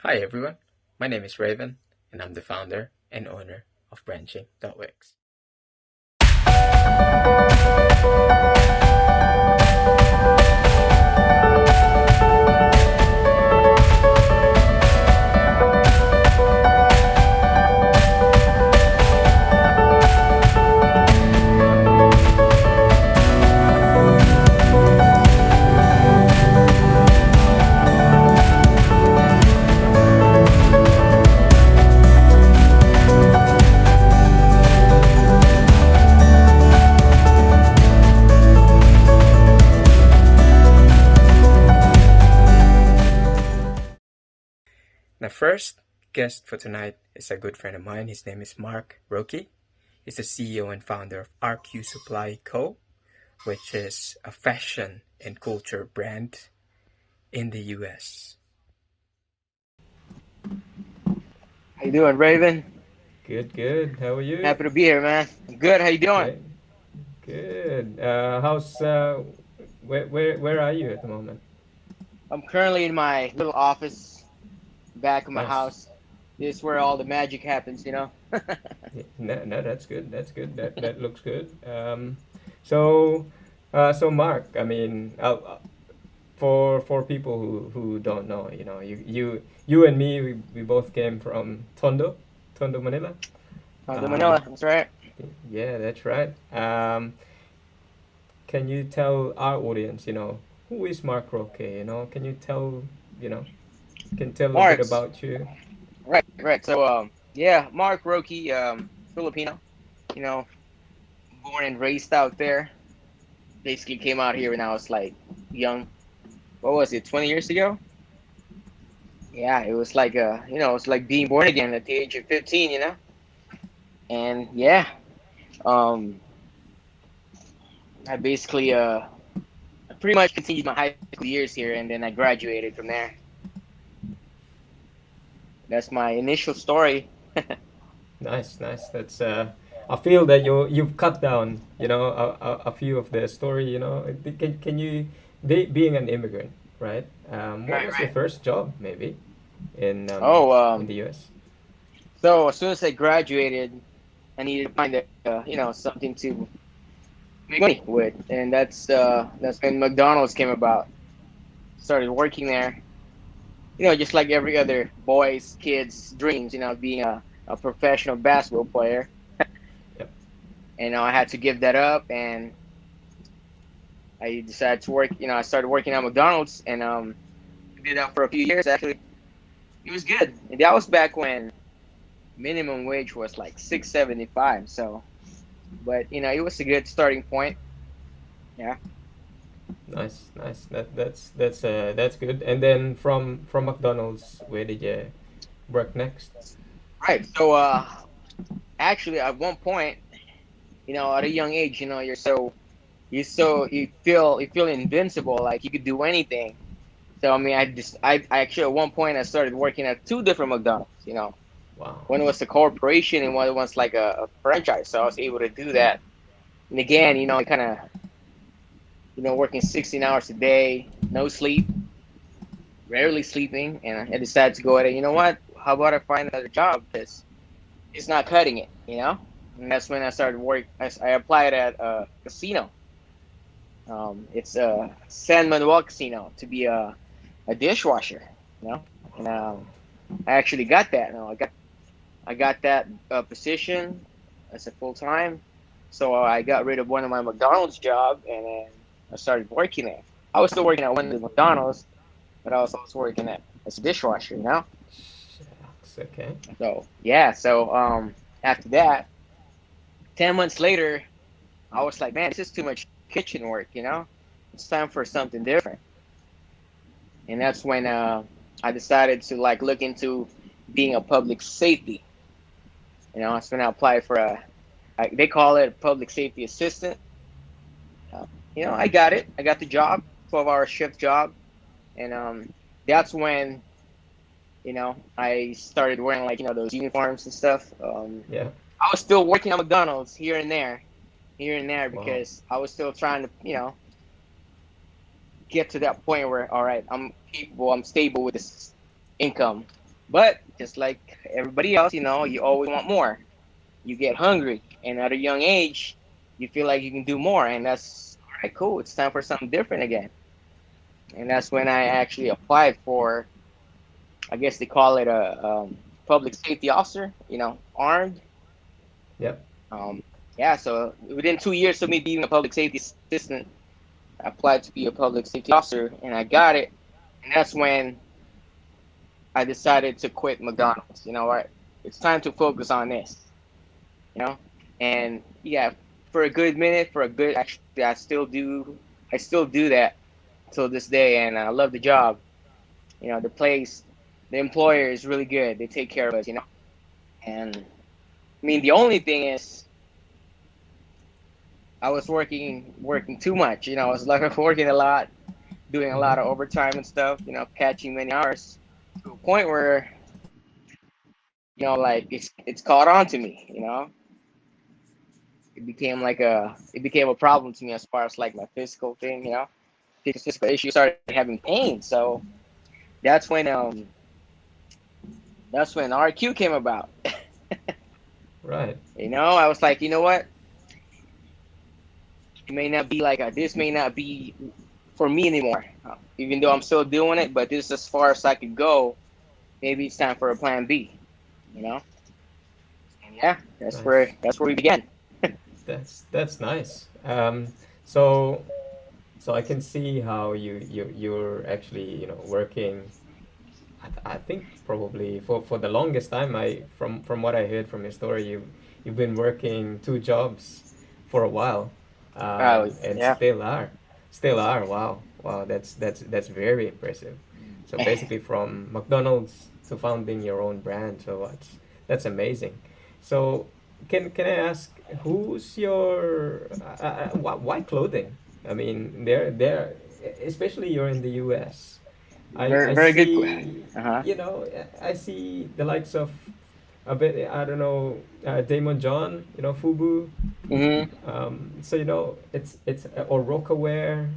Hi everyone, my name is Raven and I'm the founder and owner of Branching.Works. The first guest for tonight is a good friend of mine. His name is Mark Roque. He's the CEO and founder of RQ Supply Co., which is a fashion and culture brand in the US. How you doing, Raven? Good, good. How are you? Happy to be here, man. Good. How you doing? Great, good. How's where are you at the moment? I'm currently in my little office back of my Nice. house. This is where all the magic happens. Yeah, no, no, that's good. That's good. That looks good. So, so Mark, I mean, for people who don't know, you and me, we both came from Tondo, Manila. The Um, Manila. That's right. yeah, that's right. Can you tell our audience, who is Mark Roque? Can you tell, you know, can tell a bit Marks. about you? Right. So, yeah, Mark Roque, Filipino. You know, born and raised out there. Basically, came out here when I was like young. What was it? 20 years ago? Yeah, it was like it's like being born again at the age of 15. And yeah, um, I basically I pretty much continued my high school years here, and then I graduated from there. That's my initial story. Nice, nice. That's I feel that you've cut down, a few of the story. Can you, being an immigrant, right? What Right, was your right. first job, maybe, Oh, in the U.S.? so as soon as I graduated, I needed to find something to make money with, and that's when McDonald's came about. Started working there, just like every other boy's kid's dreams, being a professional basketball player. Yep. And I had to give that up, and I decided to work. I started working at McDonald's, and did that for a few years. Actually, it was good. And that was back when minimum wage was like 6.75. So, but it was a good starting point. Yeah. Nice, nice. That's good. And then from McDonald's, where did you work next? Right. So, actually, at one point, at a young age, you feel invincible, like you could do anything. So I mean, I actually at one point I started working at two different McDonald's. Wow. One was a corporation and one was like a franchise. So I was able to do that. And again, I kind of working 16 hours a day, no sleep, rarely sleeping, and I decided to go ahead and what? How about I find another job because it's not cutting it. And that's when I started work. I applied at a casino. It's a San Manuel Casino to be a dishwasher. And I actually got that. I got that position as a full time. So I got rid of one of my McDonald's job, and then I started working there. I was still working at one of the McDonald's, but I was also working at as a dishwasher. Shucks, okay. So yeah, so after that, 10 months later, I was like, man, this is too much kitchen work. It's time for something different. And that's when I decided to like look into being a public safety. That's when I applied for they call it a public safety assistant. I got it. I got the job, 12-hour shift job, and that's when I started wearing like those uniforms and stuff. Yeah. I was still working at McDonald's here and there Wow. because I was still trying to get to that point where all right, I'm capable, I'm stable with this income. But just like everybody else, you always want more. You get hungry, and at a young age, you feel like you can do more, and that's all right. Cool. It's time for something different again, and that's when I actually applied for. I guess they call it a public safety officer. Armed. Yep. Um, yeah. So within 2 years of me being a public safety assistant, I applied to be a public safety officer, and I got it. And that's when I decided to quit McDonald's. You know what? It's time to focus on this. You know, and yeah, for a good minute, for a good actually, I still do that till this day, and I love the job. The place, the employer is really good. They take care of us. And I mean, the only thing is, I was working too much. I was like working a lot, doing a Mm-hmm. lot of overtime and stuff. Catching many hours to a point where like it's caught on to me. It became a problem to me as far as like my physical thing. Physical issue started having pain. So that's when um that's when RQ came about. Right. I was like, you know what? It may not be like this may not be for me anymore. Even though I'm still doing it, but this is as far as I could go. Maybe it's time for a plan B. You know, and yeah, that's where Nice. that's where we began. That's nice. So so I can see how you're actually working. I think probably for the longest time. I from what I heard from your story, you've been working two jobs for a while, Oh and yeah. still are. Wow, wow. That's very impressive. So basically, from McDonald's to founding your own brand. So that's amazing. So can I ask who's your why clothing? I mean, they're especially you're in the U.S. I Very very good. see, Uh-huh. I see the likes of a bit, I don't know, Damon John, Fubu. Hmm. So it's or Rocawear.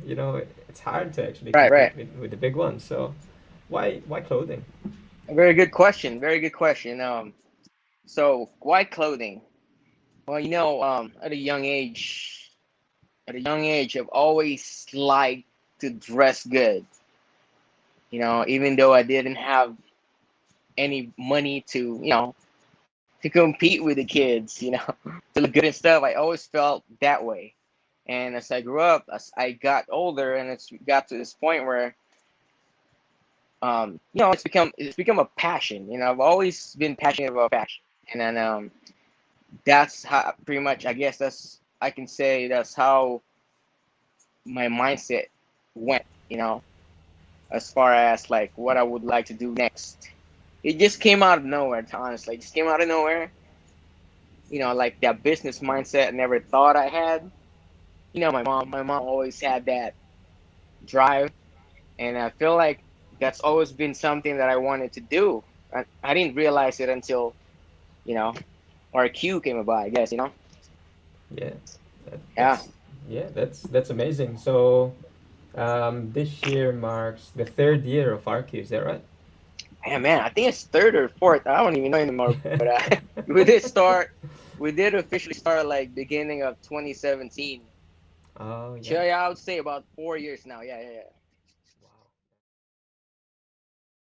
It's hard to actually Right, compete right. with the big ones. So why clothing? Very good question. Very good question. So why clothing? Well, at a young age, I've always liked to dress good. Even though I didn't have any money to compete with the kids, to look good and stuff. I always felt that way. And as I grew up, as I got older, and it's got to this point where, it's become a passion. I've always been passionate about fashion, and then that's how pretty much. I guess I can say that's how my mindset went. As far as like what I would like to do next. It just came out of nowhere. Honestly, it just came out of nowhere. Like that business mindset I never thought I had. My mom always had that drive, and I feel like that's always been something that I wanted to do. I didn't realize it until you know RQ came about. I guess. Yeah, that, Yeah. that's that's amazing. So this year marks the third year of RQ. Is that right? Man, I think it's third or fourth. I don't even know anymore. But we did start. We did officially start like beginning of 2017. Oh So yeah. yeah, I would say about 4 years now. Yeah, yeah, yeah.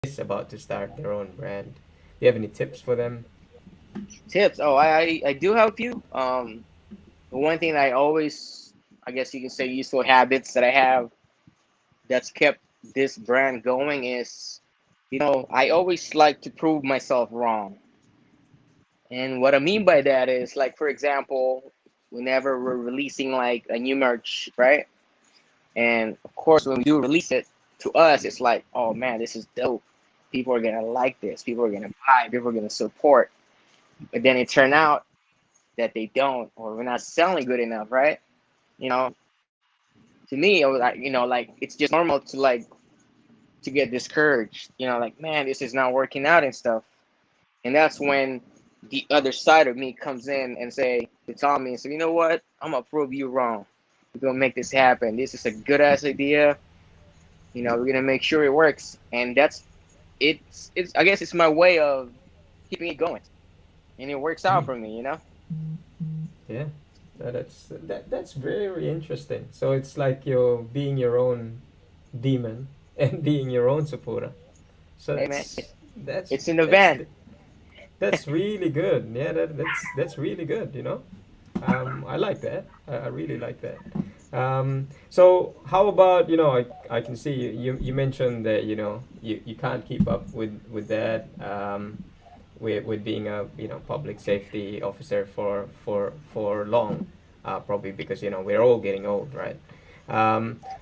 Is about to start their own brand. Do you have any tips for them? Tips. Oh, I do have a few. The one thing that I guess you can say, useful habits that I have that's kept this brand going is, I always like to prove myself wrong. And what I mean by that is, like, for example, whenever we're releasing like a new merch, right? And of course, when we do release it, to us, it's like, oh man, this is dope. People are gonna like this. People are gonna buy. People are gonna support. But then it turned out that they don't, or we're not selling good enough, right? You know, to me, it was like, it's just normal to get discouraged. Like, man, this is not working out and stuff. And that's when the other side of me comes in and to Tommy and say, you know what? I'm gonna prove you wrong. We're gonna make this happen. This is a good ass idea. We're gonna make sure it works. And it's I guess it's my way of keeping it going, and it works out Mm. for me, you know. Yeah, that's very interesting. So it's like you're being your own demon and being your own supporter. So Hey man, that's it's in the that's van. that's really good. Yeah, that's really good. I like that. I really like that. So how about I can see you mentioned that you can't keep up with that with being a public safety officer for long, probably because we're all getting old, right?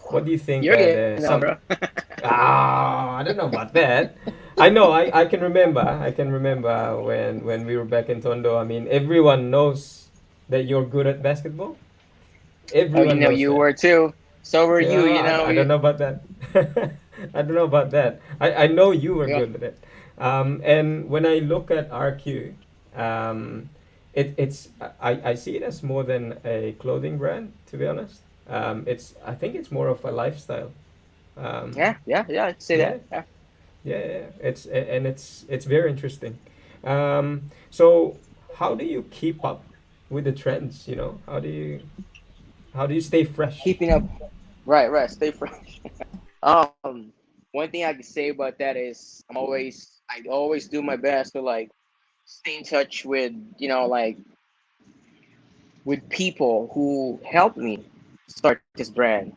What do you think You're are getting the on, some bro. I don't know about that. I know. I can remember. I can remember when we were back in Tondo. I mean, everyone knows that you're good at basketball. Oh, Everyone knows you that. were too. So were Yeah, you. You know. I don't know about that. I don't know about that. I know you were Yeah. good at it. And when I look at RQ, um, I see it as more than a clothing brand, to be honest. I think it's more of a lifestyle. Um, Yeah. I'd say yeah, that. Yeah. yeah. It's very interesting. So how do you keep up with the trends? How do you stay fresh? Keeping up. Right. Stay fresh. One thing I can say about that is I always do my best to like stay in touch with like with people who helped me start this brand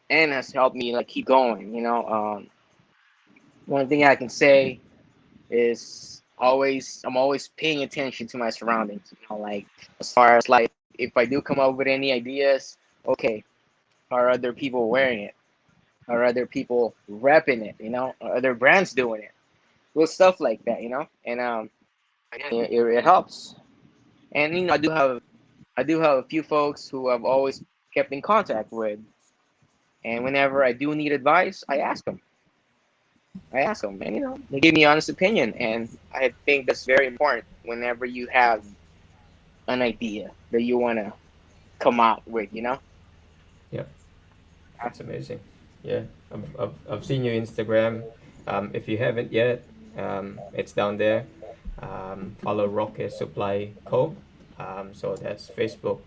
and has helped me like keep going. One thing I can say is always I'm always paying attention to my surroundings. Like as far as like if I do come up with any ideas, okay, are other people wearing it? Are other people repping it? Are other brands doing it? Little stuff like that, and again, it helps. And I do have a few folks who I've always kept in contact with, and whenever I do need advice, I ask them. And they give me honest opinion, and I think that's very important whenever you have an idea that you want to come out with. Yeah. That's amazing. Yeah, I've seen your Instagram. If you haven't yet, it's down there. Follow Roque Supply Co. So that's Facebook,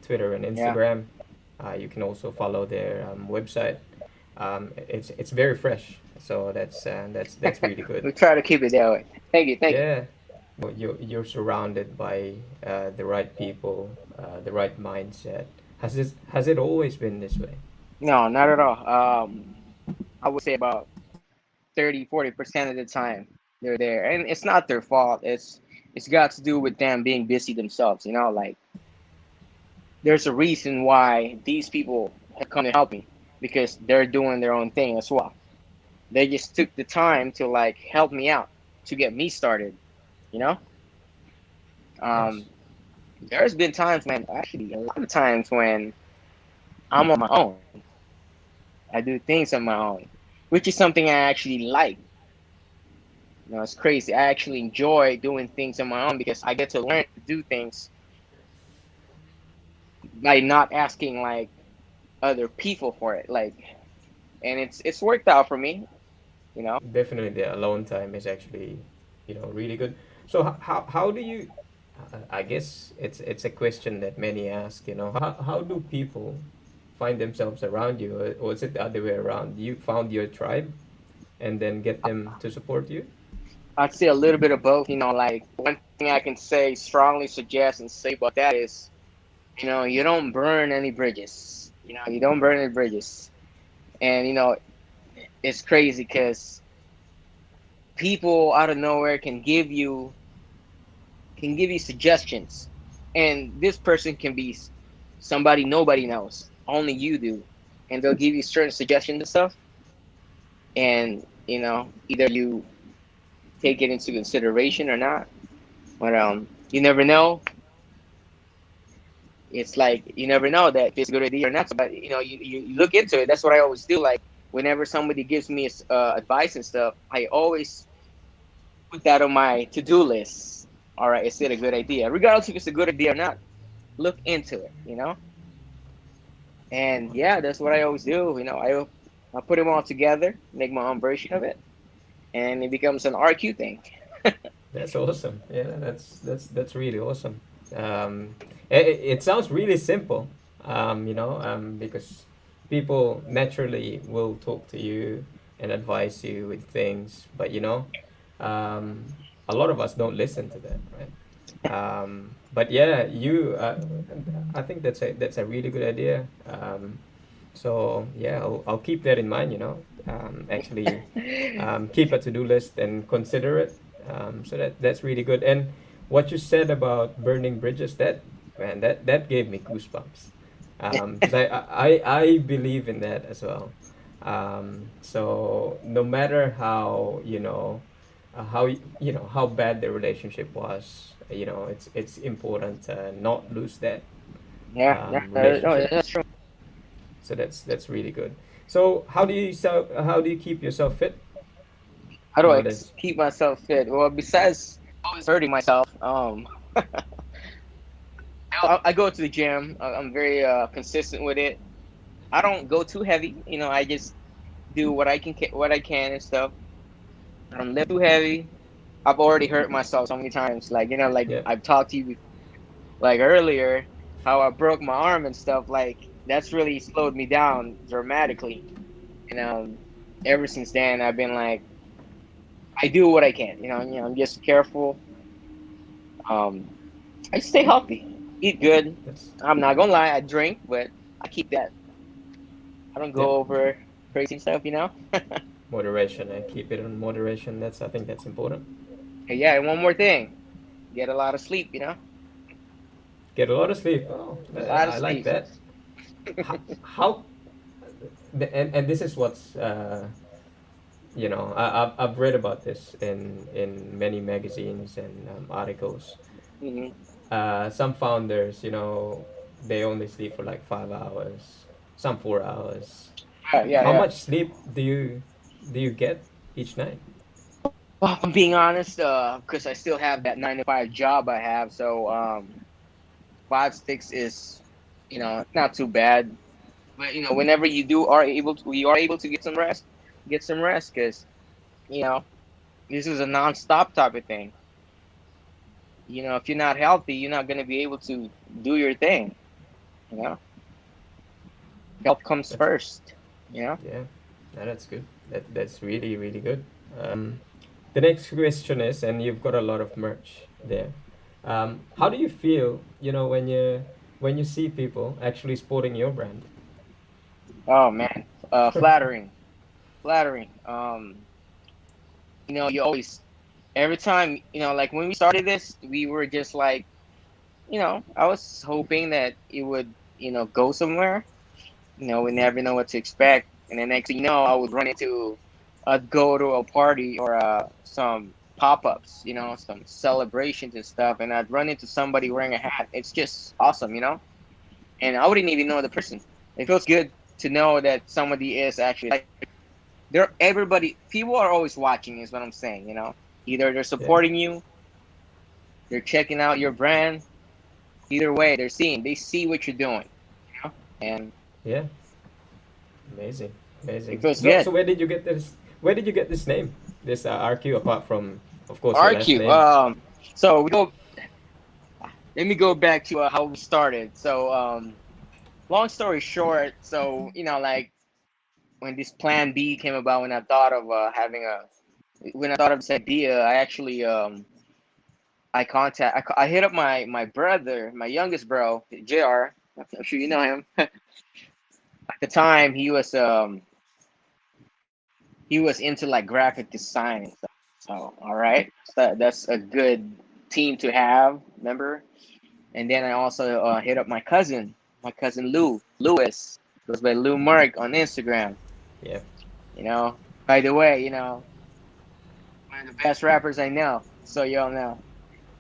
Twitter, and Yeah, Instagram. You can also follow their website. It's very fresh. So that's really good. we try to keep it that way. Thank you. Yeah, you're surrounded by the right people, the right mindset. Has it always been this way? No, not at all. I would say about 30-40% of the time they're there, and it's not their fault. It's got to do with them being busy themselves. Like there's a reason why these people have come to help me because they're doing their own thing as well. They just took the time to like help me out to get me started. You know, Nice. um, there's been times when actually a lot of times when I'm on my own, I do things on my own, which is something I actually like. It's crazy. I actually enjoy doing things on my own because I get to learn to do things by not asking like other people for it. Like, and it's worked out for me. Definitely the alone time is actually really good. So how do you I guess it's a question that many ask, how do people find themselves around you, or is it the other way around? You found your tribe and then get them to support you? I'd say a little bit of both. Like one thing I can say strongly suggest and say about that is, you don't burn any bridges. You don't burn any bridges, and it's crazy because people out of nowhere can give you suggestions, and this person can be somebody nobody knows, only you do, and they'll give you certain suggestions and stuff, and either you take it into consideration or not, but you never know. It's like you never know that if it's a good idea or not. But you look into it. That's what I always do. Like whenever somebody gives me advice and stuff, I always put that on my to-do list. All right, is it a good idea? Regardless if it's a good idea or not, look into it. And yeah, that's what I always do. I put them all together, make my own version of it, and it becomes an RQ thing. That's awesome. Yeah, that's really awesome. It sounds really simple, because people naturally will talk to you and advise you with things, but um, a lot of us don't listen to that, right? But yeah, I think that's a really good idea. So yeah, I'll keep that in mind. Actually, keep a to-do list and consider it. So that's really good. And what you said about burning bridges, that man, that gave me goosebumps. Because I believe in that as well. So no matter how how bad the relationship was, it's important to not lose that Yeah, yeah, no, relationship. that's true. So that's really good. So how do you keep yourself fit How do I nowadays? keep myself fit? Well, besides always hurting myself, I go to the gym. I'm very consistent with it. I don't go too heavy. I just do what I can and stuff. I don't lift too heavy. I've already hurt myself so many times. Like like Yeah, I've talked to you like earlier, how I broke my arm and stuff. Like that's really slowed me down dramatically. And ever since then, I've been like, I do what I can. I'm just careful. Um, I stay healthy, eat good. that's I'm not gonna lie, I drink, but I keep that. I don't yeah, go over crazy and stuff. moderation. And keep it on moderation. I think that's important. And yeah, and one more thing, get a lot of sleep. Get a lot of sleep. Oh, A lot of I like sleep. that. How and this is what's I've read about this in many magazines and articles. Hmm. Some founders, they only sleep for like 5 hours, some 4 hours. Yeah, yeah, How yeah. much sleep do you get each night? Well, if I'm being honest, because I still have that 9 to 5 job I have, so 5 6 is, not too bad. But whenever you are able to get some rest, because you know this is a non-stop type of thing. If you're not healthy, you're not gonna be able to do your thing. You know, Health comes That's first. Yeah, no, that's good. That's really really good. The next question is, and you've got a lot of merch there. How do you feel, when you see people actually sporting your brand? Oh man, flattering, flattering. You always every time like when we started this, we were just like, I was hoping that it would go somewhere. We never know what to expect. And the next thing you know, I'd go to a party or some pop-ups, some celebrations and stuff, and I'd run into somebody wearing a hat. It's just awesome. And I wouldn't even know the person. It feels good to know that somebody is actually like people are always watching is what I'm saying. Either they're Yeah, supporting you, they're checking out your brand. Either way, they see what you're doing, and yeah, amazing, it amazing. feels So good. where did you get this? Where did you get this name? This RQ, apart from, of course, your last RQ. name. So let me go back to how we started. So, long story short, so like when this Plan B came about, when I thought of when I thought of this idea, I actually I hit up my brother, my youngest bro, Jr. I'm sure you know him. At the time, he was into like graphic design and stuff. So, all right, so that's a good team to have, remember? And then I also hit up my cousin Lewis, goes by Lou Mark on Instagram. Yeah, You know, by the way, one of the best rappers I know. So y'all know.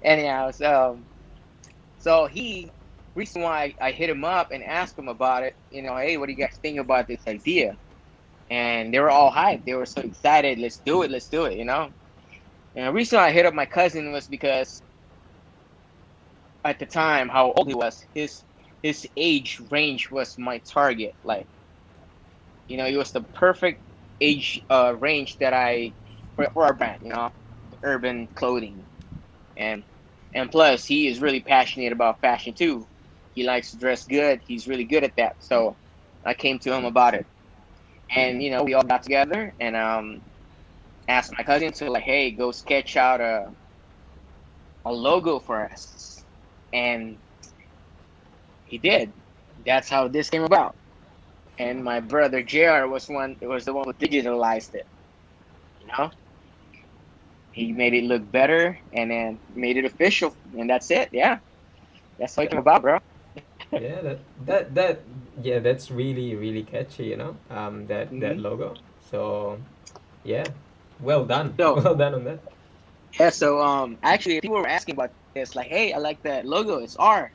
Anyhow, so he reason why I hit him up and asked him about it. Hey, what do you guys think about this idea? And they were all hyped. They were so excited. Let's do it. Let's do it. And the reason I hit up my cousin was because at the time how old he was, his age range was my target. Like, it was the perfect age range that I for our brand, urban clothing, and and plus he is really passionate about fashion too. He likes to dress good. He's really good at that. So I came to him about it, and we all got together and asked my cousin to like, hey, go sketch out a logo for us, and he did. That's how this came about. And my brother JR was the one who digitalized it. You know, he made it look better and then made it official, and that's it. Yeah, that's how it came about, bro. Yeah, that yeah, that's really really catchy, that Hmm. logo. So yeah, well done, So well done on that. yeah, so actually, people were asking about this, like, hey, I like that logo. It's R,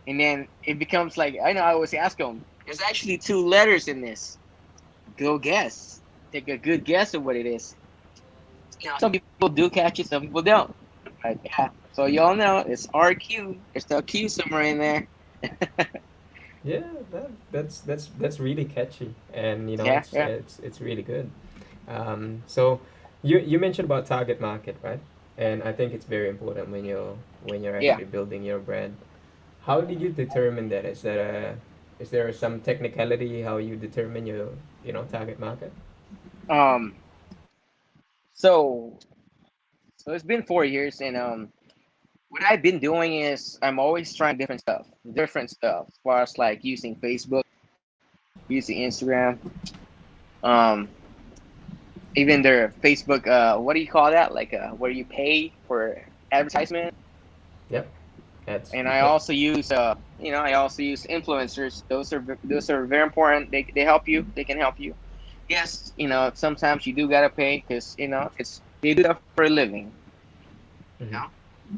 and then it becomes like I know I always ask them. There's actually two letters in this. Go guess. Take a good guess of what it is. Some people do catch it, some people don't. But yeah, so y'all know it's RQ. There's the Q somewhere in there. Yeah, that's really catchy, and Yeah, it's yeah, it's really good. So you mentioned about target market, right? And I think it's very important when you're yeah. actually building your brand. How did you determine that? Is there some technicality how you determine your target market? Um, so so it's been 4 years, and what I've been doing is I'm always trying different stuff, as far as like using Facebook, using Instagram, um, even their Facebook. What do you call that? Like, where you pay for advertisement. Yep, that's And I yep. also use I also use influencers. Those are very important. They help you. They can help you. Yes, sometimes you do gotta pay because it's they do that for a living. You Hmm. know,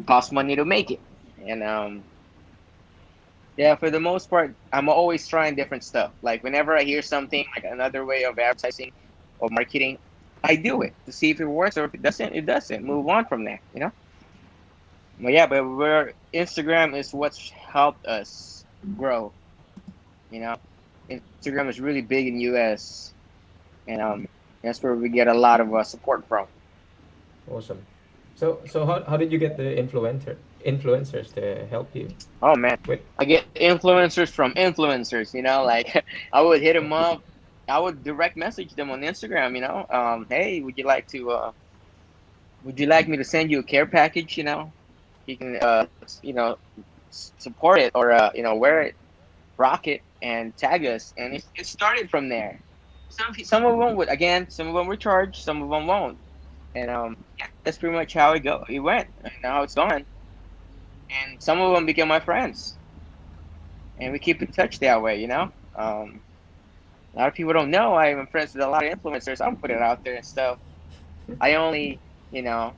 costs money to make it. And yeah, for the most part, I'm always trying different stuff. Like whenever I hear something like another way of advertising or marketing, I do it to see if it works, or if it doesn't, it doesn't. Move on from there. But yeah, but where Instagram is what's helped us grow. You know, Instagram is really big in US, and that's where we get a lot of support from. Awesome. So how did you get the influencers to help you Oh man, with? I get influencers from influencers. Like I would hit them up. I would direct message them on Instagram. Hey, would you like me to send you a care package? You can support it, or wear it, rock it, and tag us. And it started from there. Some of them would, again, some of them were charged, some of them won't. And yeah, that's pretty much how it went, and how it's gone. And some of them became my friends, and we keep in touch that way. A lot of people don't know I'm friends with a lot of influencers. I'm putting it out there and stuff. I only, you know,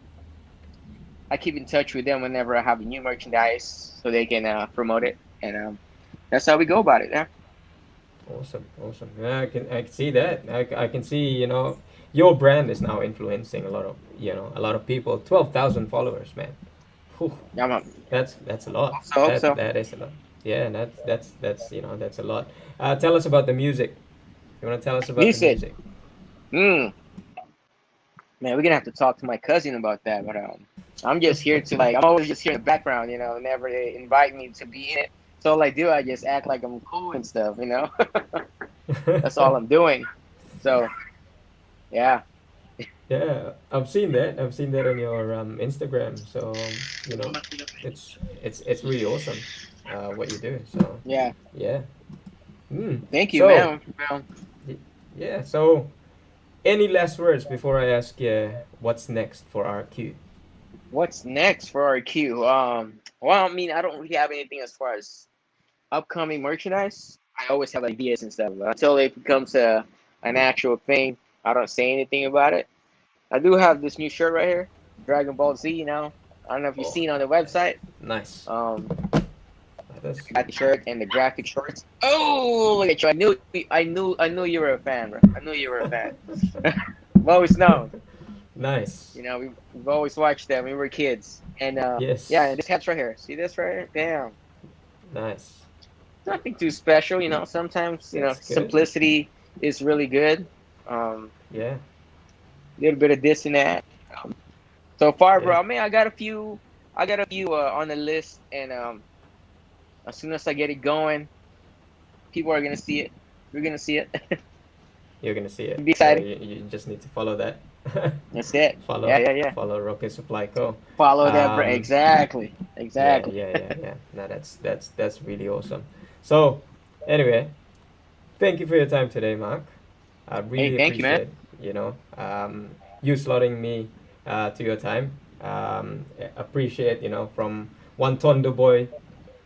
I keep in touch with them whenever I have new merchandise, so they can promote it, and that's how we go about it. Yeah. Awesome, awesome. Yeah, I can see that. I can see your brand is now influencing a lot of people. 12,000 followers, man. Whew. Yeah, That's a lot. hope so. That is a lot. Yeah, that's that's a lot. Tell us about the music. You want to tell us about the Music. music? Hmm. Man, we're gonna have to talk to my cousin about that. But I'm just here to like I'm always just here in the background. Whenever they invite me to be in it, so all I do, I just act like I'm cool and stuff. That's all I'm doing. So yeah, Yeah, I've seen that. I've seen that on your Instagram. So it's really awesome, what you do. So yeah. yeah. Mm. Thank you, So man. Well, y- yeah. So any last words before I ask you what's next for RQ? what's next for our queue? Well, I mean, I don't really have anything as far as upcoming merchandise. I always have ideas and stuff, but until it becomes an actual thing, I don't say anything about it. I do have this new shirt right here, Dragon Ball Z. I don't know if you've Oh, seen on the website. nice. Um, That's I got the shirt and the graphic shorts. Oh, look at you! I knew you were a fan, bro. I knew you were a fan. I've always known. nice. We've always watched them. We were kids, and yeah, Yes. and this hat's right here. See this right here? Damn, Nice. nothing too special. Sometimes That's good. simplicity is really good. Um, Yeah. little bit of this and that. So far, Yeah. bro. I mean, I got a few on the list, and as soon as I get it going, people are gonna see it. We're gonna see it. You're gonna see it. Be So exciting. you just need to follow that. That's it. Yeah, follow yeah, yeah. follow Rocket Supply Co. Follow that brand. Um, Exactly. yeah, Exactly. yeah, yeah, yeah. No, that's really awesome. So anyway, thank you for your time today, Mark. I Hey, really thank you, man. appreciate you slotting me to your time. Appreciate from one Tondo boy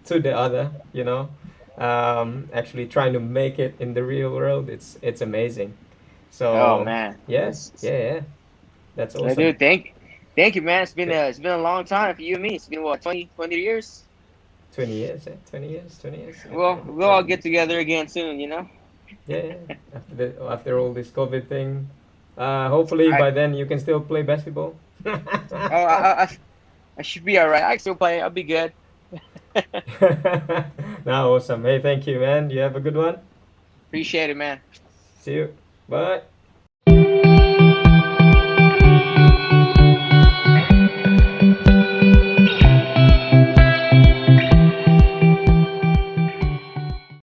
to the other. Actually trying to make it in the real world. It's amazing. Oh So man, yeah, it's yeah, yeah. That's awesome. dude. Thank you, man. Th- It's been a long time for you and me. It's been what 20 years. 20 years, 20 years. Well, we'll all get together again soon. You know. Yeah, yeah. After all this COVID thing, hopefully I by then you can still play basketball. oh I should be all right. I can still play. I'll be good. Now, awesome. Hey, thank you, man. You have a good one. Appreciate it, man. See you. Bye.